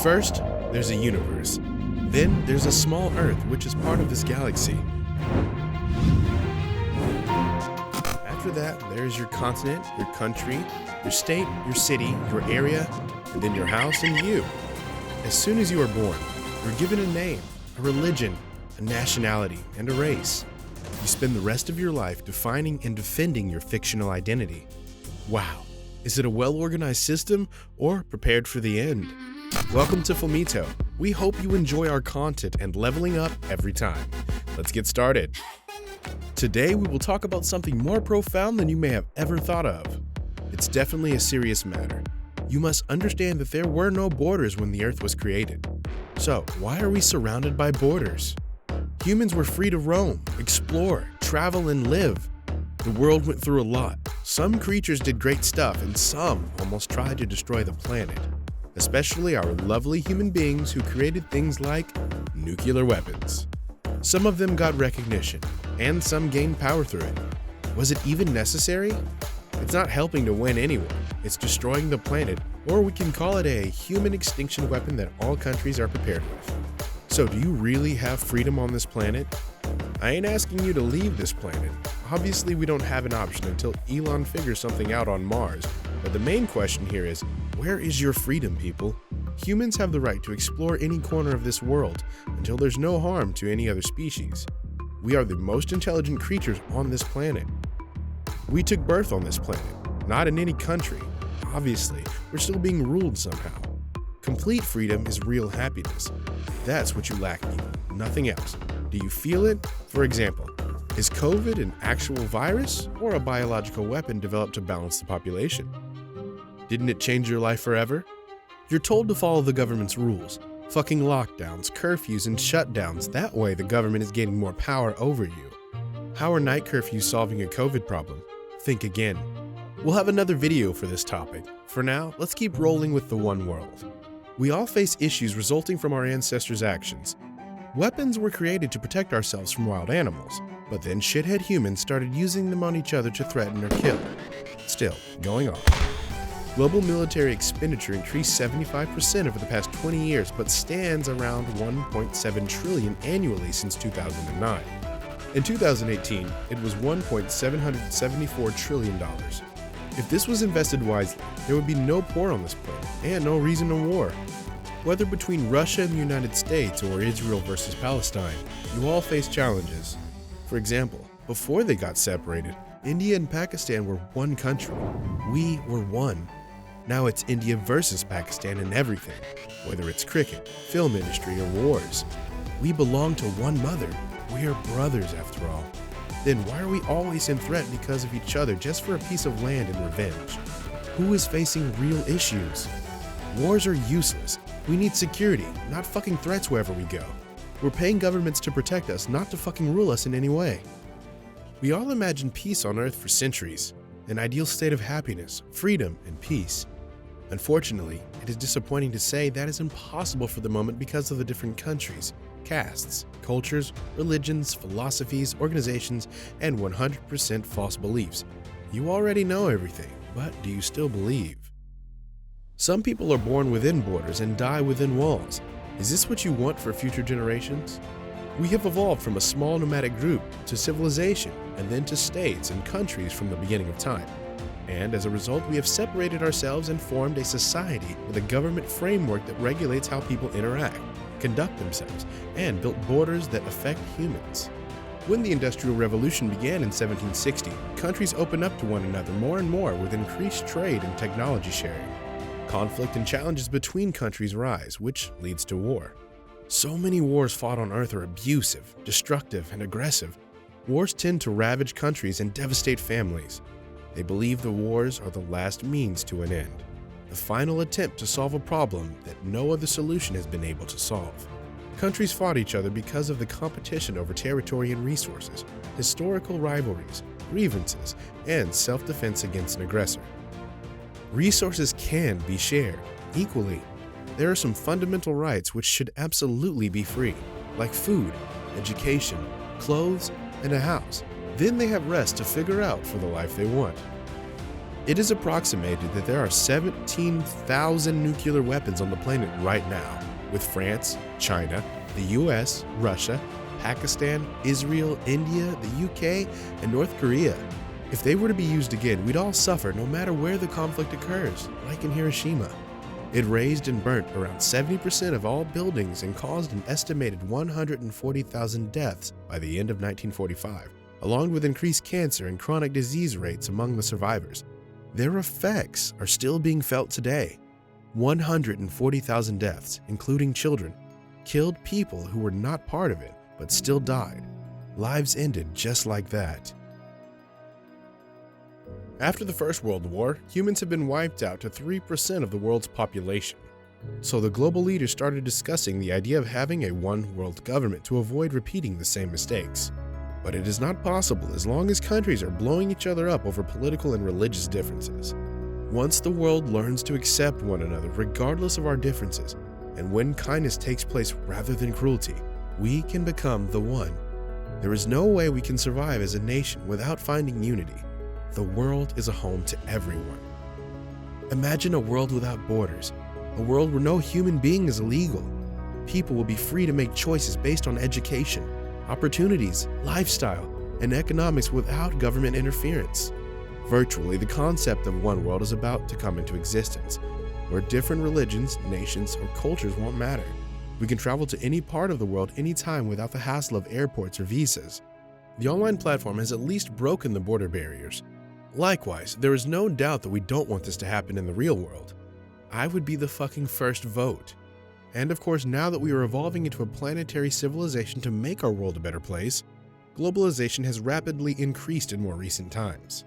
First, there's a universe. Then there's a small Earth, which is part of this galaxy. After that, there's your continent, your country, your state, your city, your area, and then your house and you. As soon as you are born, you're given a name, a religion, a nationality, and a race. You spend the rest of your life defining and defending your fictional identity. Wow, is it a well-organized system or prepared for the end? Welcome to Filmito. We hope you enjoy our content and leveling up every time. Let's get started. Today we will talk about something more profound than you may have ever thought of. It's definitely a serious matter. You must understand that there were no borders when the Earth was created. So, why are we surrounded by borders? Humans were free to roam, explore, travel, and live. The world went through a lot. Some creatures did great stuff, and some almost tried to destroy the planet. Especially our lovely human beings who created things like nuclear weapons. Some of them got recognition, and some gained power through it. Was it even necessary? It's not helping to win anyone. It's destroying the planet, or we can call it a human extinction weapon that all countries are prepared with. So do you really have freedom on this planet? I ain't asking you to leave this planet. Obviously we don't have an option until Elon figures something out on Mars. But the main question here is, where is your freedom, people? Humans have the right to explore any corner of this world until there's no harm to any other species. We are the most intelligent creatures on this planet. We took birth on this planet, not in any country. Obviously, we're still being ruled somehow. Complete freedom is real happiness. That's what you lack, people, nothing else. Do you feel it? For example, is COVID an actual virus or a biological weapon developed to balance the population? Didn't it change your life forever? You're told to follow the government's rules, fucking lockdowns, curfews, and shutdowns. That way the government is gaining more power over you. How are night curfews solving a COVID problem? Think again. We'll have another video for this topic. For now, let's keep rolling with the one world. We all face issues resulting from our ancestors' actions. Weapons were created to protect ourselves from wild animals, but then shithead humans started using them on each other to threaten or kill. Still, going on. Global military expenditure increased 75% over the past 20 years, but stands around 1.7 trillion annually since 2009. In 2018, it was $1.774 trillion. If this was invested wisely, there would be no poor on this planet and no reason to war. Whether between Russia and the United States or Israel versus Palestine, you all face challenges. For example, before they got separated, India and Pakistan were one country. We were one. Now it's India versus Pakistan in everything, whether it's cricket, film industry, or wars. We belong to one mother. We are brothers after all. Then why are we always in threat because of each other just for a piece of land and revenge? Who is facing real issues? Wars are useless. We need security, not fucking threats wherever we go. We're paying governments to protect us, not to fucking rule us in any way. We all imagined peace on Earth for centuries, an ideal state of happiness, freedom, and peace. Unfortunately, it is disappointing to say that is impossible for the moment because of the different countries, castes, cultures, religions, philosophies, organizations, and 100% false beliefs. You already know everything, but do you still believe? Some people are born within borders and die within walls. Is this what you want for future generations? We have evolved from a small nomadic group to civilization and then to states and countries from the beginning of time. And as a result, we have separated ourselves and formed a society with a government framework that regulates how people interact, conduct themselves, and built borders that affect humans. When the Industrial Revolution began in 1760, countries opened up to one another more and more with increased trade and technology sharing. Conflict and challenges between countries rise, which leads to war. So many wars fought on Earth are abusive, destructive, and aggressive. Wars tend to ravage countries and devastate families. They believe the wars are the last means to an end, the final attempt to solve a problem that no other solution has been able to solve. Countries fought each other because of the competition over territory and resources, historical rivalries, grievances, and self-defense against an aggressor. Resources can be shared equally. There are some fundamental rights which should absolutely be free, like food, education, clothes, and a house. Then they have rest to figure out for the life they want. It is approximated that there are 17,000 nuclear weapons on the planet right now, with France, China, the US, Russia, Pakistan, Israel, India, the UK, and North Korea. If they were to be used again, we'd all suffer no matter where the conflict occurs, like in Hiroshima. It razed and burnt around 70% of all buildings and caused an estimated 140,000 deaths by the end of 1945, along with increased cancer and chronic disease rates among the survivors. Their effects are still being felt today. 140,000 deaths, including children, killed people who were not part of it but still died. Lives ended just like that. After the First World War, humans have been wiped out to 3% of the world's population. So the global leaders started discussing the idea of having a one-world government to avoid repeating the same mistakes. But it is not possible as long as countries are blowing each other up over political and religious differences. Once the world learns to accept one another regardless of our differences, and when kindness takes place rather than cruelty, we can become the one. There is no way we can survive as a nation without finding unity. The world is a home to everyone. Imagine a world without borders, a world where no human being is illegal. People will be free to make choices based on education, opportunities, lifestyle, and economics without government interference. Virtually, the concept of one world is about to come into existence, where different religions, nations, or cultures won't matter. We can travel to any part of the world anytime without the hassle of airports or visas. The online platform has at least broken the border barriers. Likewise, there is no doubt that we don't want this to happen in the real world. I would be the fucking first vote. And of course, now that we are evolving into a planetary civilization to make our world a better place, globalization has rapidly increased in more recent times.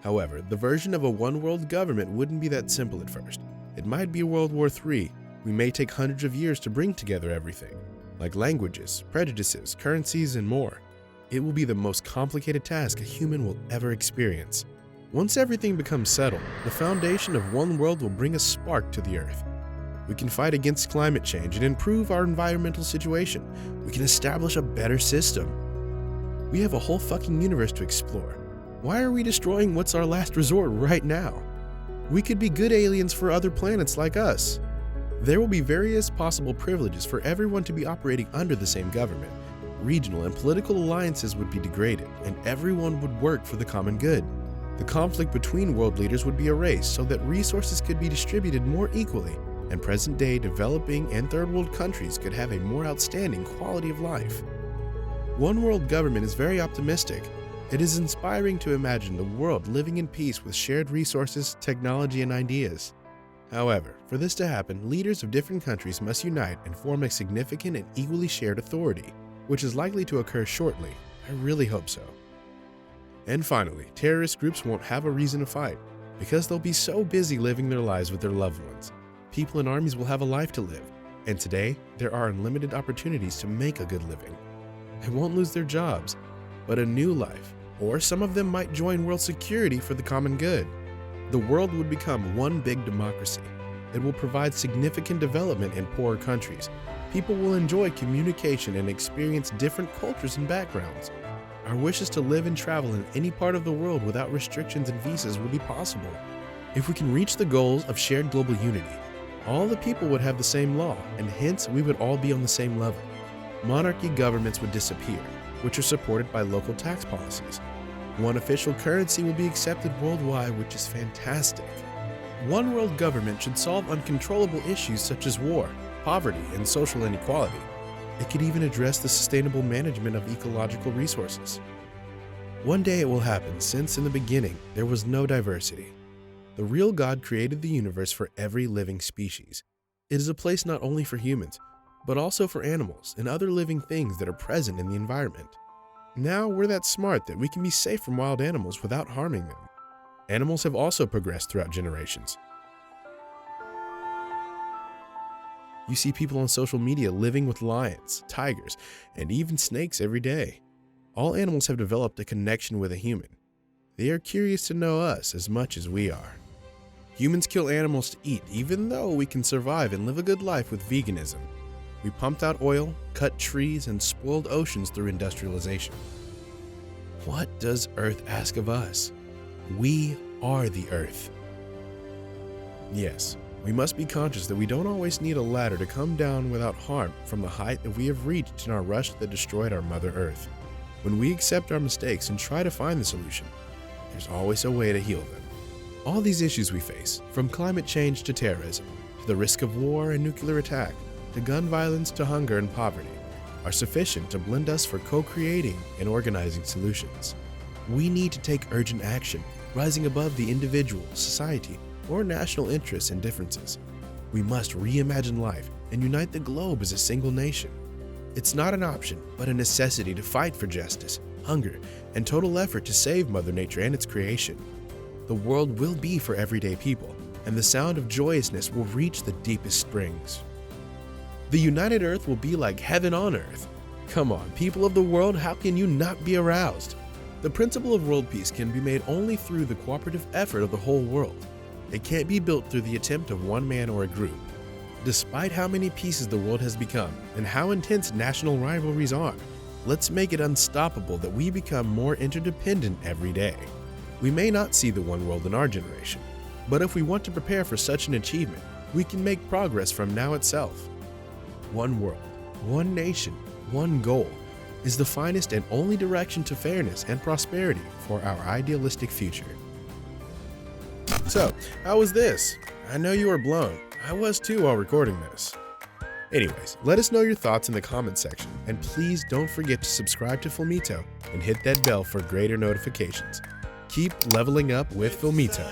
However, the version of a one-world government wouldn't be that simple at first. It might be a World War III. We may take hundreds of years to bring together everything, like languages, prejudices, currencies, and more. It will be the most complicated task a human will ever experience. Once everything becomes settled, the foundation of one world will bring a spark to the earth. We can fight against climate change and improve our environmental situation. We can establish a better system. We have a whole fucking universe to explore. Why are we destroying what's our last resort right now? We could be good aliens for other planets like us. There will be various possible privileges for everyone to be operating under the same government. Regional and political alliances would be degraded, and everyone would work for the common good. The conflict between world leaders would be erased so that resources could be distributed more equally, and present-day developing and third-world countries could have a more outstanding quality of life. One world government is very optimistic. It is inspiring to imagine the world living in peace with shared resources, technology, and ideas. However, for this to happen, leaders of different countries must unite and form a significant and equally shared authority, which is likely to occur shortly. I really hope so. And finally, terrorist groups won't have a reason to fight, because they'll be so busy living their lives with their loved ones. People in armies will have a life to live, and today, there are unlimited opportunities to make a good living. They won't lose their jobs, but a new life, or some of them might join world security for the common good. The world would become one big democracy. It will provide significant development in poorer countries. People will enjoy communication and experience different cultures and backgrounds. Our wishes to live and travel in any part of the world without restrictions and visas will be possible. If we can reach the goals of shared global unity, all the people would have the same law, and hence we would all be on the same level. Monarchy governments would disappear, which are supported by local tax policies. One official currency will be accepted worldwide, which is fantastic. One world government should solve uncontrollable issues such as war, poverty, and social inequality. It could even address the sustainable management of ecological resources. One day it will happen, since in the beginning there was no diversity. The real God created the universe for every living species. It is a place not only for humans, but also for animals and other living things that are present in the environment. Now we're that smart that we can be safe from wild animals without harming them. Animals have also progressed throughout generations. You see people on social media living with lions, tigers, and even snakes every day. All animals have developed a connection with a human. They are curious to know us as much as we are. Humans kill animals to eat, even though we can survive and live a good life with veganism. We pumped out oil, cut trees, and spoiled oceans through industrialization. What does Earth ask of us? We are the earth. Yes, we must be conscious that we don't always need a ladder to come down without harm from the height that we have reached in our rush that destroyed our Mother Earth. When we accept our mistakes and try to find the solution, there's always a way to heal them. All these issues we face, from climate change to terrorism, to the risk of war and nuclear attack, to gun violence to hunger and poverty, are sufficient to blend us for co-creating and organizing solutions. We need to take urgent action, rising above the individual, society, or national interests and differences. We must reimagine life and unite the globe as a single nation. It's not an option, but a necessity to fight for justice, hunger, and total effort to save Mother Nature and its creation. The world will be for everyday people, and the sound of joyousness will reach the deepest springs. The united earth will be like heaven on earth. Come on, people of the world, how can you not be aroused? The principle of world peace can be made only through the cooperative effort of the whole world. It can't be built through the attempt of one man or a group. Despite how many pieces the world has become and how intense national rivalries are, let's make it unstoppable that we become more interdependent every day. We may not see the one world in our generation, but if we want to prepare for such an achievement, we can make progress from now itself. One world, one nation, one goal is the finest and only direction to fairness and prosperity for our idealistic future. So, how was this? I know you were blown. I was too while recording this. Anyways, let us know your thoughts in the comments section, and please don't forget to subscribe to Filmito and hit that bell for greater notifications. Keep leveling up with Filmito.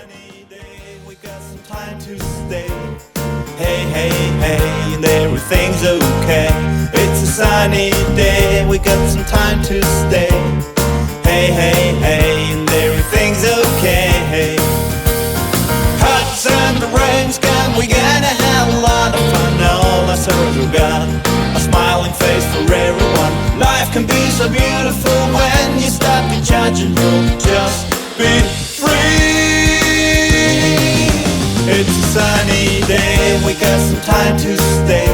Hey, hey, hey, and everything's okay. It's a sunny day, we got some time to stay. Hey, hey, hey, and everything's okay. Hot sun, the rain's gone, we gonna have a lot of fun. All our sorrows are gone, a smiling face for everyone. Life can be so beautiful when you stop the judge and you'll just be free. It's a sunny day, we got some time to stay.